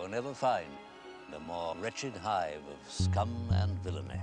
will never find a more wretched hive of scum and villainy.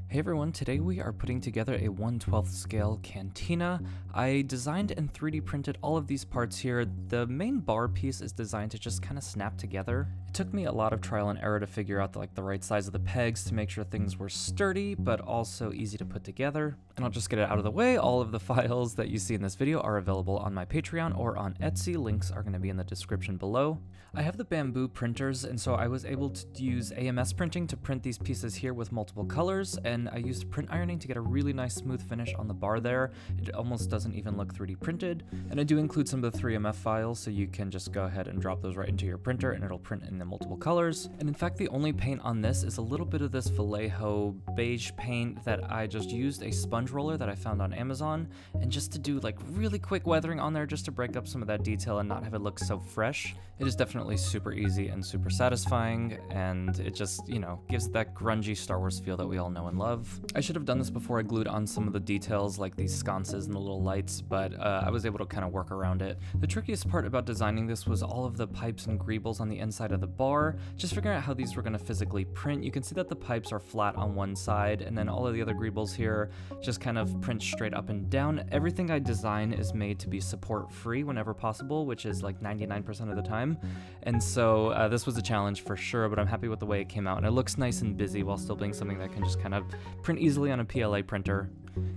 Hey everyone, today we are putting together a 1/12 scale Cantina. I designed and 3D printed all of these parts here. The main bar piece is designed to just kind of snap together. It took me a lot of trial and error to figure out the right size of the pegs to make sure things were sturdy, but also easy to put together. And I'll just get it out of the way. All of the files that you see in this video are available on my Patreon or on Etsy. Links are going to be in the description below. I have the bamboo printers, and so I was able to use AMS printing to print these pieces here with multiple colors, and I used print ironing to get a really nice smooth finish on the bar there. It almost doesn't even look 3D printed. And I do include some of the 3MF files, so you can just go ahead and drop those right into your printer and it'll print in the multiple colors. And in fact, the only paint on this is a little bit of this Vallejo beige paint that I just used a sponge roller that I found on Amazon, and just to do like really quick weathering on there just to break up some of that detail and not have it look so fresh. It is definitely super easy and super satisfying, and it just, you know, gives that grungy Star Wars feel that we all know and love. I should have done this before I glued on some of the details like these sconces and the little lights, but I was able to kind of work around it. The trickiest part about designing this was all of the pipes and greebles on the inside of the bar, just figuring out how these were going to physically print. You can see that the pipes are flat on one side, and then all of the other greebles here just kind of print straight up and down. Everything I design is made to be support free whenever possible, which is like 99% of the time. And so this was a challenge for sure, but I'm happy with the way it came out, and it looks nice and busy while still being something that can just kind of print easily on a PLA printer.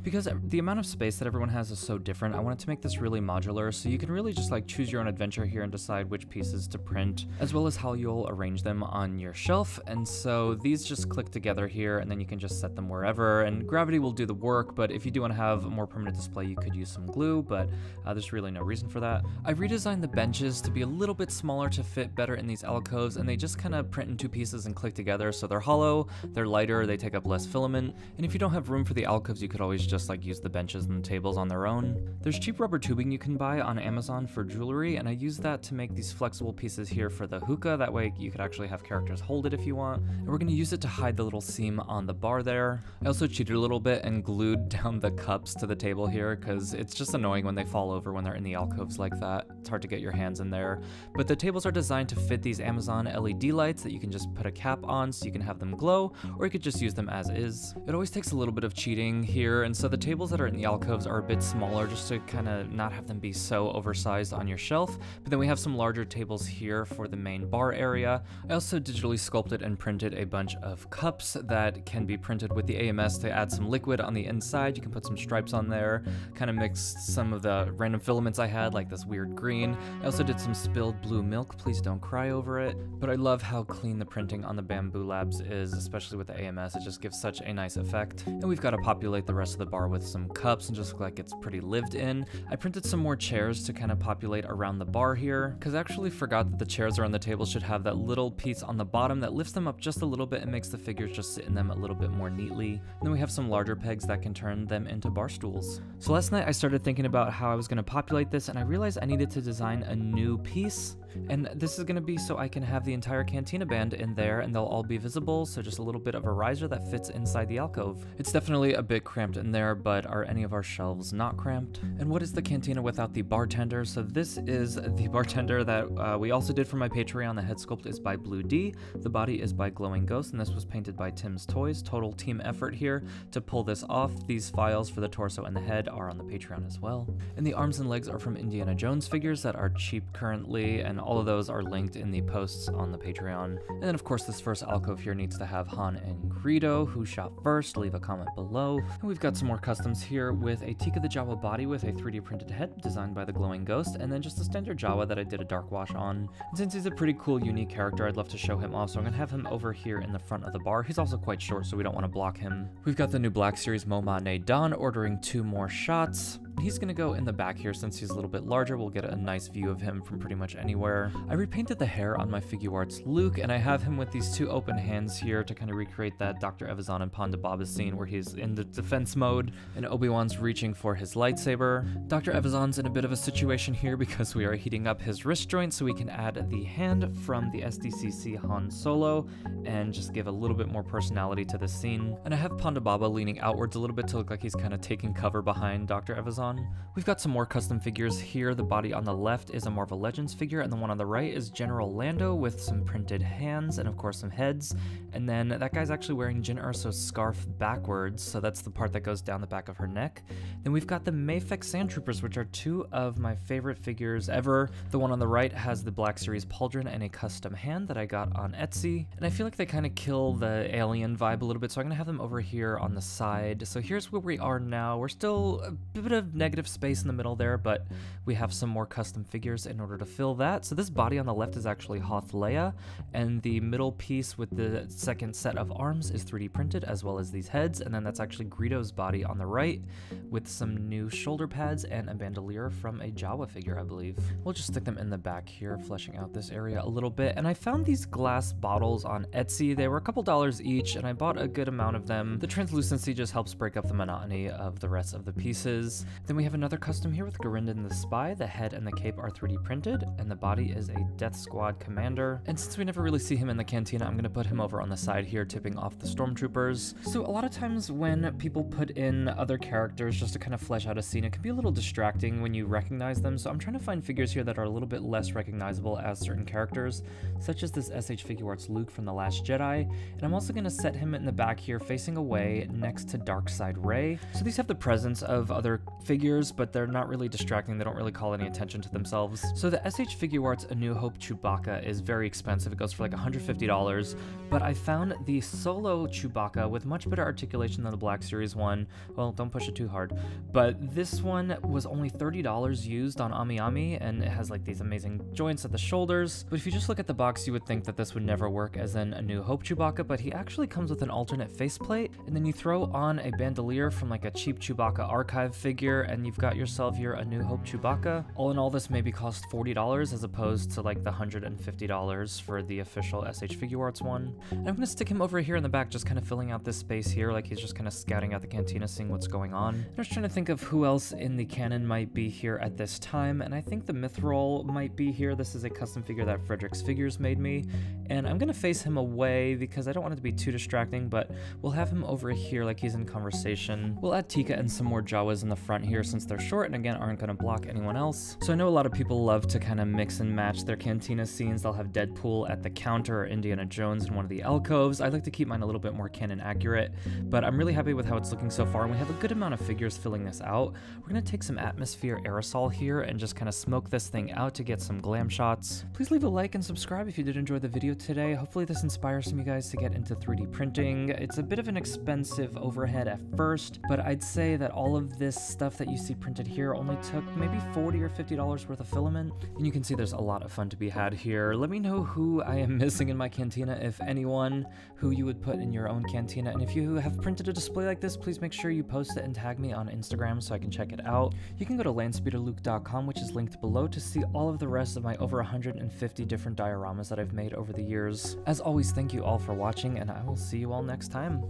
Because the amount of space that everyone has is so different, I wanted to make this really modular, so you can really just like choose your own adventure here and decide which pieces to print, as well as how you'll arrange them on your shelf. And so these just click together here, and then you can just set them wherever, and gravity will do the work. But if you do want to have a more permanent display, you could use some glue, but there's really no reason for that. I redesigned the benches to be a little bit smaller to fit better in these alcoves, and they just kind of print in two pieces and click together, so they're hollow, they're lighter, they take up less filament. And if you don't have room for the alcoves, you could always just like use the benches and the tables on their own. There's cheap rubber tubing you can buy on Amazon for jewelry, and I use that to make these flexible pieces here for the hookah. That way you could actually have characters hold it if you want. And we're going to use it to hide the little seam on the bar there. I also cheated a little bit and glued down the cups to the table here, because it's just annoying when they fall over when they're in the alcoves like that. It's hard to get your hands in there. But the tables are designed to fit these Amazon LED lights that you can just put a cap on so you can have them glow, or you could just use them as is. It always takes a little bit of cheating here, and so the tables that are in the alcoves are a bit smaller just to kind of not have them be so oversized on your shelf. But then we have some larger tables here for the main bar area. I also digitally sculpted and printed a bunch of cups that can be printed with the AMS to add some liquid on the inside. You can put some stripes on there, kind of mixed some of the random filaments I had, like this weird green. I also did some spilled blue milk, please don't cry over it. But I love how clean the printing on the Bamboo Labs is, especially with the AMS. It just gives such a nice effect. And we've got to populate the rest of the bar with some cups and just look like it's pretty lived in. I printed some more chairs to kind of populate around the bar here, because I actually forgot that the chairs around the table should have that little piece on the bottom that lifts them up just a little bit and makes the figures just sit in them a little bit more neatly. And then we have some larger pegs that can turn them into bar stools. So last night I started thinking about how I was going to populate this, and I realized I needed to design a new piece. And this is going to be so I can have the entire Cantina band in there and they'll all be visible, so just a little bit of a riser that fits inside the alcove. It's definitely a bit cramped in there, but are any of our shelves not cramped? And what is the Cantina without the bartender? So this is the bartender that we also did for my Patreon. The head sculpt is by Blue D, the body is by Glowing Ghost, and this was painted by Tim's Toys. Total team effort here to pull this off. These files for the torso and the head are on the Patreon as well. And the arms and legs are from Indiana Jones figures that are cheap currently, and all of those are linked in the posts on the Patreon. And then of course this first alcove here needs to have Han and Greedo. Who shot first? Leave a comment below. And we've got some more customs here with a Tika the Jawa body with a 3D printed head designed by the Glowing Ghost, and then just a standard Jawa that I did a dark wash on. And since he's a pretty cool, unique character, I'd love to show him off, so I'm gonna have him over here in the front of the bar. He's also quite short, so we don't want to block him. We've got the new Black Series Momane Don ordering 2 more shots. He's gonna go in the back here since he's a little bit larger. We'll get a nice view of him from pretty much anywhere. I repainted the hair on my Figuarts Luke, and I have him with these 2 open hands here to kind of recreate that Dr. Evazan and Ponda Baba scene where he's in the defense mode and Obi-Wan's reaching for his lightsaber. Dr. Evazan's in a bit of a situation here because we are heating up his wrist joint so we can add the hand from the SDCC Han Solo and just give a little bit more personality to the scene. And I have Ponda Baba leaning outwards a little bit to look like he's kind of taking cover behind Dr. Evazan. on. We've got some more custom figures here. The body on the left is a Marvel Legends figure, and the one on the right is General Lando with some printed hands and of course some heads. And then that guy's actually wearing Jyn Erso's scarf backwards, so that's the part that goes down the back of her neck. Then we've got the Mayfek Sandtroopers, which are two of my favorite figures ever. The one on the right has the Black Series Pauldron and a custom hand that I got on Etsy, and I feel like they kind of kill the alien vibe a little bit, so I'm gonna have them over here on the side. So here's where we are now. We're still a bit of negative space in the middle there, but we have some more custom figures in order to fill that. So this body on the left is actually Hoth Leia, and the middle piece with the second set of arms is 3D printed, as well as these heads, and then that's actually Greedo's body on the right with some new shoulder pads and a bandolier from a Jawa figure, I believe. We'll just stick them in the back here, fleshing out this area a little bit. And I found these glass bottles on Etsy. They were a couple dollars each, and I bought a good amount of them. The translucency just helps break up the monotony of the rest of the pieces. Then we have another custom here with Garindan the Spy. The head and the cape are 3D printed, and the body is a Death Squad commander. And since we never really see him in the Cantina, I'm gonna put him over on the side here, tipping off the stormtroopers. So a lot of times when people put in other characters just to kind of flesh out a scene, it can be a little distracting when you recognize them. So I'm trying to find figures here that are a little bit less recognizable as certain characters, such as this SH Figuarts Luke from The Last Jedi. And I'm also gonna set him in the back here, facing away next to Darkside Rey. So these have the presence of other figures, but they're not really distracting. They don't really call any attention to themselves. So the SH Figuarts A New Hope Chewbacca is very expensive. It goes for like $150, but I found the Solo Chewbacca with much better articulation than the Black Series one. Well, don't push it too hard, but this one was only $30 used on Ami Ami, and it has like these amazing joints at the shoulders. But if you just look at the box, you would think that this would never work as in A New Hope Chewbacca, but he actually comes with an alternate faceplate, and then you throw on a bandolier from like a cheap Chewbacca archive figure, and you've got yourself your A New Hope Chewbacca. All in all, this maybe cost $40 as opposed to like the $150 for the official SH Figuarts one. And I'm gonna stick him over here in the back, just kind of filling out this space here, like he's just kind of scouting out the Cantina, seeing what's going on. And I was trying to think of who else in the canon might be here at this time, and I think the Mithril might be here. This is a custom figure that Frederick's Figures made me, and I'm gonna face him away because I don't want it to be too distracting, but we'll have him over here like he's in conversation. We'll add Tika and some more Jawas in the front here since they're short and again aren't gonna block anyone else. So I know a lot of people love to kind of mix and match their Cantina scenes. They'll have Deadpool at the counter or Indiana Jones in one of the alcoves. I like to keep mine a little bit more canon accurate, but I'm really happy with how it's looking so far, and we have a good amount of figures filling this out. We're gonna take some atmosphere aerosol here and just kind of smoke this thing out to get some glam shots. Please leave a like and subscribe if you did enjoy the video today. Hopefully this inspires some of you guys to get into 3D printing. It's a bit of an expensive overhead at first, but I'd say that all of this stuff that you see printed here only took maybe $40 or $50 worth of filament, and you can see there's a lot of fun to be had here. Let me know who I am missing in my Cantina, if anyone, who you would put in your own Cantina, and if you have printed a display like this, please make sure you post it and tag me on Instagram so I can check it out. You can go to landspeederluke.com, which is linked below, to see all of the rest of my over 150 different dioramas that I've made over the years. As always, thank you all for watching, and I will see you all next time.